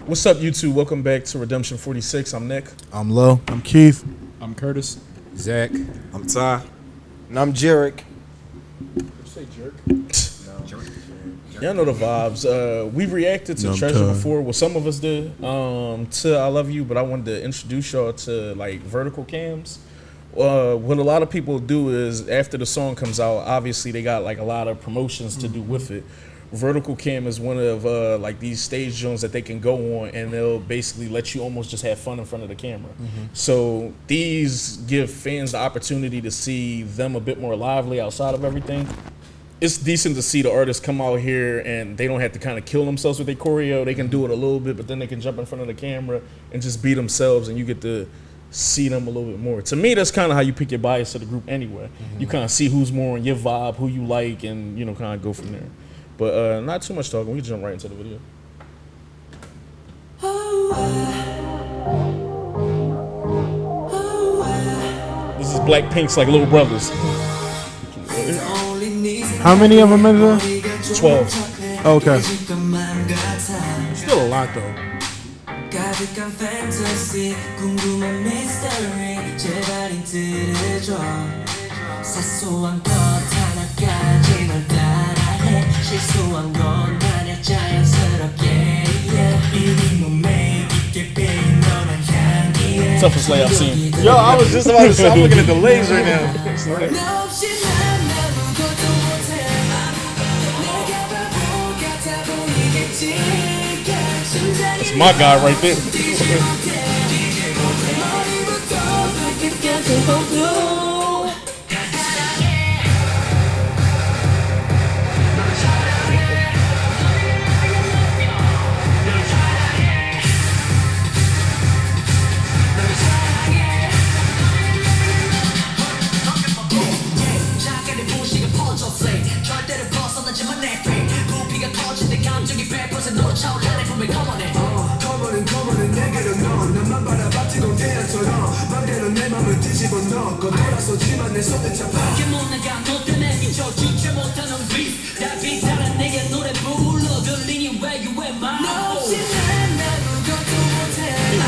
What's up, YouTube? Welcome back to Redemption 46. I'm Nick. I'm Lo. I'm Keith. I'm Curtis. Zach. I'm Ty. And I'm Jarek. Say jerk. Y'all know the vibes. We reacted to Treasure before. Well, some of us did. To I Love You, but I wanted to introduce y'all to like vertical cams. What a lot of people do is after the song comes out, obviously they got like a lot of promotions to do with it. Vertical cam is one of like these stage zones that they can go on, and they'll basically let you almost just have fun in front of the camera. So these give fans the opportunity to see them a bit more lively outside of everything. It's decent to see the artists come out here and they don't have to kind of kill themselves with their choreo. They can do it a little bit, but then they can jump in front of the camera and just be themselves, and you get to see them a little bit more. To me, that's kind of how you pick your bias to the group anyway. You kind of see who's more on your vibe, who you like, and kind of go from there. But not too much talking. We can jump right into the video. This is Blackpink's like little brothers. How many of them is there? 12. Okay. Still a lot though. Toughest lay I've seen. Yo, I was just about to say, I'm looking at the legs right now. That's my guy right there.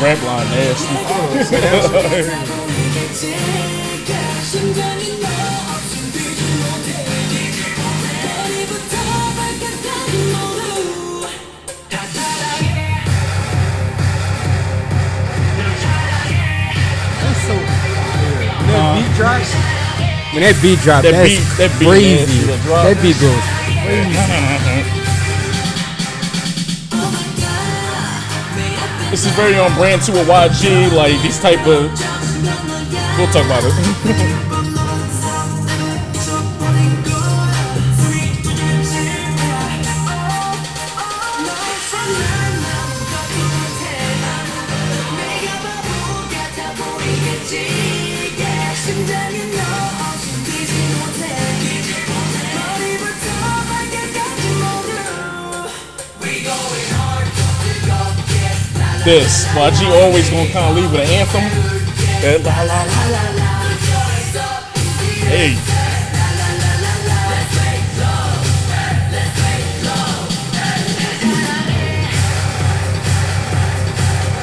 Rap line nasty. Beat drop. When that beat drop, That that's beat crazy. nasty, that drop. That beat goes. This is very on brand to a YG, like these type of. We'll talk about it. This YG always gonna kind of leave with an anthem. That la la la la. Hey.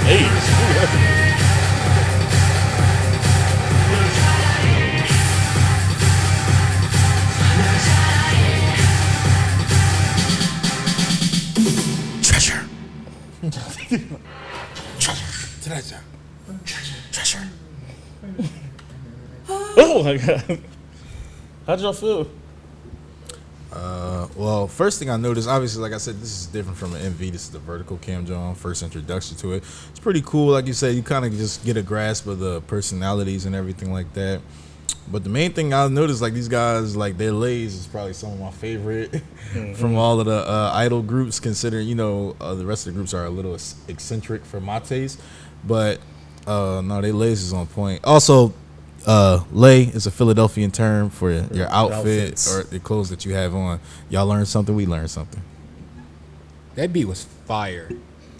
Hey. Treasure. Treasure. Oh my god. How'd y'all feel? Well, first thing I noticed, obviously, like I said, this is different from an MV. This is the vertical cam John, first introduction to it. It's pretty cool. Like you said, you kind of just get a grasp of the personalities and everything like that. But the main thing I noticed, like these guys, like their lays is probably some of my favorite from all of the idol groups, considering, the rest of the groups are a little eccentric for my taste. But no, their lays is on point. Also, lay is a Philadelphian term for your outfit or the clothes that you have on. Y'all learned something, we learned something. That beat was fire.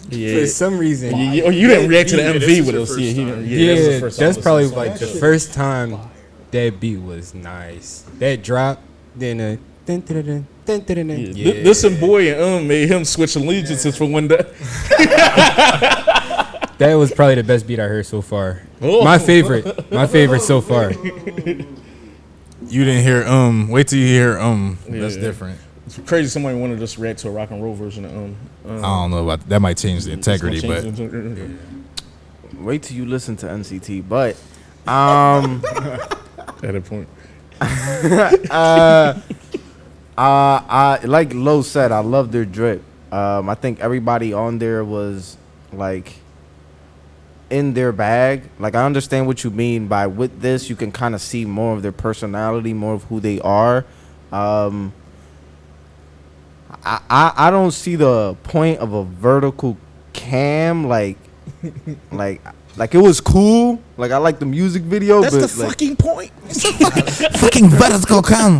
Yeah. For some reason. You didn't react to the this MV is with your us. first Yeah, time. Yeah, that's probably like like the first time that beat was nice. That drop, then This and Boy and made him switch allegiances for one day. that was probably the best beat I heard so far. Oh. My favorite so far. You didn't hear wait till you hear that's Yeah. different. It's crazy somebody wanted to just react to a rock and roll version of I don't know about that. Might change the integrity, but Wait till you listen to NCT. But at a point. I like Lo said, I love their drip. I think everybody on there was like in their bag. Like I understand what you mean by with this, you can kind of see more of their personality, more of who they are. I don't see the point of a vertical cam like it was cool. Like I like the music video, That's but the fucking point. fucking vertical cam.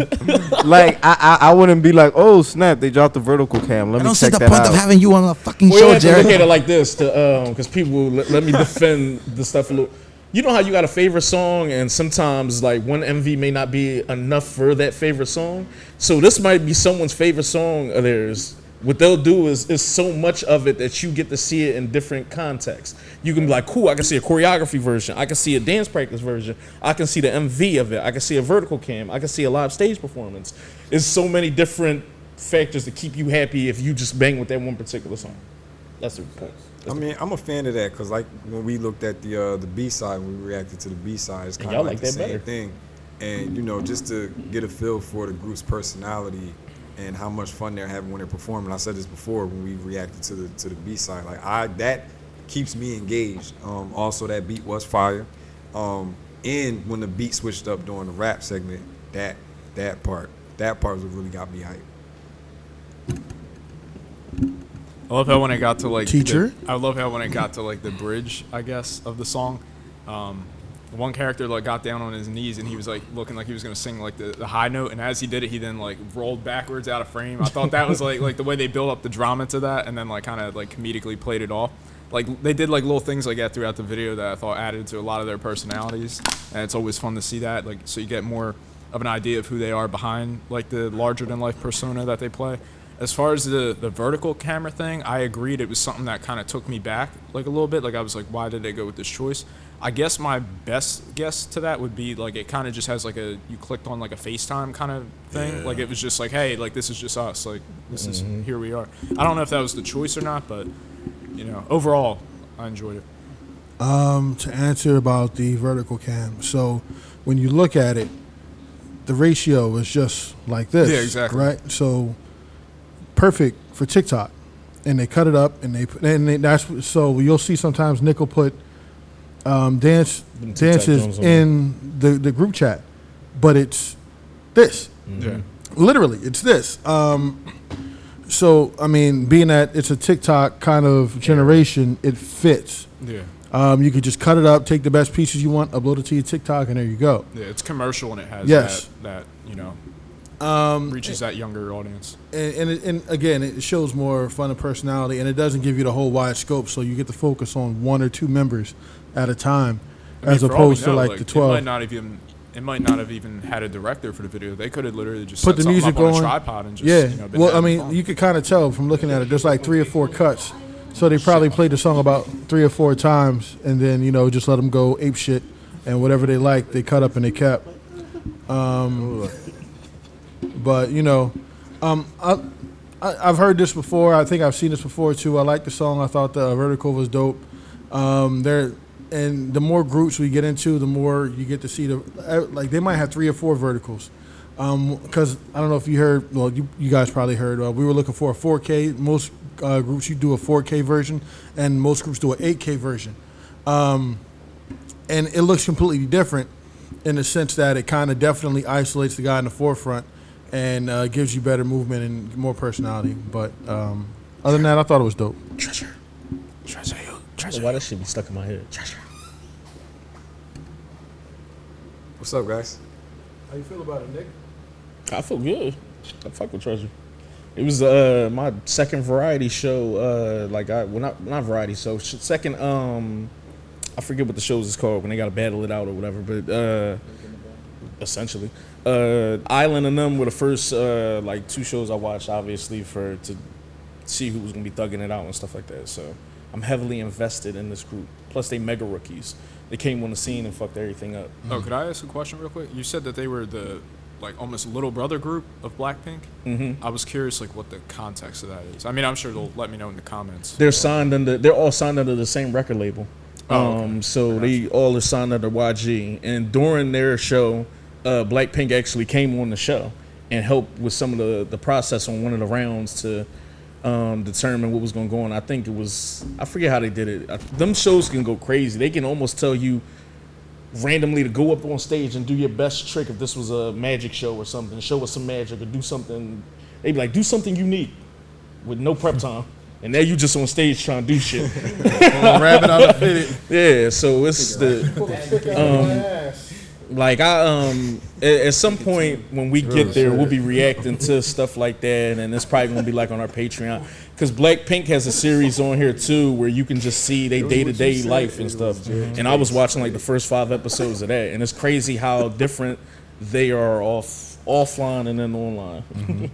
like I wouldn't be like, oh snap, they dropped the vertical cam. Let me check that out. having you on a fucking We have to look at it like this, because people let me defend the stuff a little. You know how you got a favorite song, and sometimes like one MV may not be enough for that favorite song. So this might be someone's favorite song of theirs. What they'll do is so much of it that you get to see it in different contexts. You can be like, cool, I can see a choreography version. I can see a dance practice version. I can see the MV of it. I can see a vertical cam. I can see a live stage performance. There's so many different factors to keep you happy if you just bang with that one particular song. That's the point. I mean, I'm a fan of that because, like, when we looked at the B side, when we reacted to the B side, it's kind y'all of like like the that same better. thing. And just to get a feel for the group's personality and how much fun they're having when they're performing. I said this before when we reacted to the B side. Like that keeps me engaged. Also, that beat was fire. And when the beat switched up during the rap segment, that part was what really got me hyped. I love how when it got to like Teacher? I love how when it got to like the bridge, I guess, of the song. One character like got down on his knees and he was like looking like he was gonna sing like the high note, and as he did it, he then like rolled backwards out of frame. I thought that was like the way they built up the drama to that, and then like kind of like comedically played it off. Like they did like little things like that throughout the video that I thought added to a lot of their personalities, and it's always fun to see that. Like so you get more of an idea of who they are behind like the larger than life persona that they play. As far as the vertical camera thing, I agreed it was something that kind of took me back like a little bit. Like I was like, why did they go with this choice? I guess my best guess to that would be like it kind of just has like you clicked on like a FaceTime kind of thing. Yeah. Like it was just like, hey, like this is just us. Like this is, here we are. I don't know if that was the choice or not, but overall, I enjoyed it. To answer about the vertical cam, so when you look at it, the ratio is just like this. Yeah, exactly. Right? So perfect for TikTok. And they cut it up and so you'll see sometimes Nick will put dances in the group chat, but it's this. Yeah. Literally, it's this. So I mean, being that it's a TikTok kind of generation, it fits. Yeah. You could just cut it up, take the best pieces you want, upload it to your TikTok, and there you go. Yeah, it's commercial and it has that reaches that younger audience. And again, it shows more fun and personality, and it doesn't give you the whole wide scope, so you get to focus on one or two members at a time, as opposed to like the 12. It might not have even had a director for the video. They could have literally just put set the music up on on a tripod and just been well, I having mean, fun. you could kind of tell from looking at it. There's like 3 or 4 cuts, so they probably played the song about 3 or 4 times, and then just let them go ape shit, and whatever they liked, they cut up and they kept. But I've heard this before. I think I've seen this before too. I like the song. I thought the vertical was dope. And the more groups we get into, the more you get to see like they might have 3 or 4 verticals. Because I don't know if you heard. Well, you guys probably heard. We were looking for a 4K. Most groups you do a 4K version, and most groups do an 8K version. And it looks completely different in the sense that it kind of definitely isolates the guy in the forefront and gives you better movement and more personality. But other than that, I thought it was dope. Treasure. Why that shit be stuck in my head? Treasure. What's up, guys? How you feel about it, Nick? I feel good. I fuck with Treasure. It was my second variety show. Not variety show. Second I forget what the shows is called when they gotta battle it out or whatever. But essentially, Island and them were the first like 2 shows I watched, obviously to see who was gonna be thugging it out and stuff like that. So I'm heavily invested in this group. Plus, they mega rookies. They came on the scene and fucked everything up. Oh, could I ask a question real quick? You said that they were the like almost little brother group of Blackpink. Mm-hmm. I was curious like what the context of that is. I mean, I'm sure they'll let me know in the comments. They're all signed under the same record label. Okay. So they all are signed under YG. And during their show, Blackpink actually came on the show and helped with some of the process on one of the rounds to determine what was going to go on. I think I forget how they did it. Them shows can go crazy. They can almost tell you randomly to go up on stage and do your best trick if this was a magic show or something. Show us some magic or do something. They'd be like, do something unique with no prep time. And now you just on stage trying to do shit. Rabbit out of fitted. Yeah, so it's at some point when we get there, we'll be reacting to stuff like that, and it's probably gonna be like on our Patreon, because Blackpink has a series on here too where you can just see their day-to-day life and stuff. And I was watching like the first 5 episodes of that, and it's crazy how different they are offline and then online. Mm-hmm.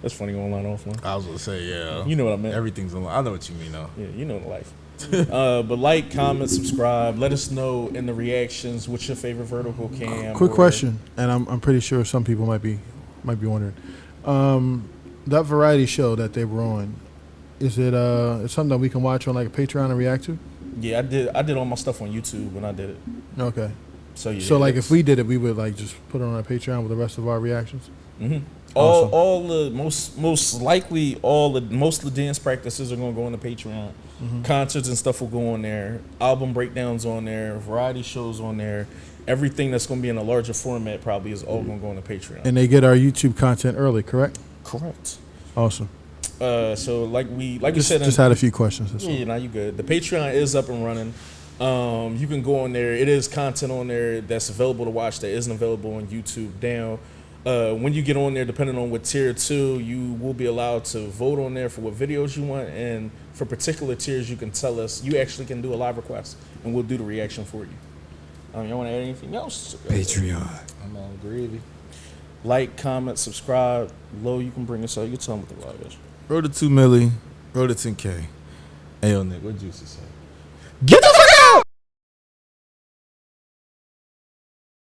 That's funny, online, offline. I was gonna say, yeah. You know what I meant. Everything's online. I know what you mean, though. Yeah, you know the life. But like, comment, subscribe. Let us know in the reactions what's your favorite vertical cam. Quick question, and I'm pretty sure some people might be wondering. That variety show that they were on, is it it's something that we can watch on like a Patreon and react to? Yeah, I did all my stuff on YouTube when I did it. Okay. So yeah. So like if we did it, we would like just put it on our Patreon with the rest of our reactions. Mm-hmm. Awesome. All the most likely most of the dance practices are gonna go on the Patreon. Mm-hmm. Concerts and stuff will go on there. Album breakdowns on there. Variety shows on there. Everything that's gonna be in a larger format probably is all gonna go on the Patreon. And they get our YouTube content early, correct? Correct. Awesome. So like we said, just had a few questions. Yeah, now you good. The Patreon is up and running. You can go on there. It is content on there that's available to watch that isn't available on YouTube now. When you get on there, depending on what tier 2, you will be allowed to vote on there for what videos you want, and for particular tiers, you can tell us. You actually can do a live request, and we'll do the reaction for you. You want to add anything else? Patreon. I'm all gravy. Like, comment, subscribe. Lo, you can bring us out. You can tell them what the live is. Road to 2 milli, road to 10K. Hey, yo, Nick, what Juicy say? Get the fuck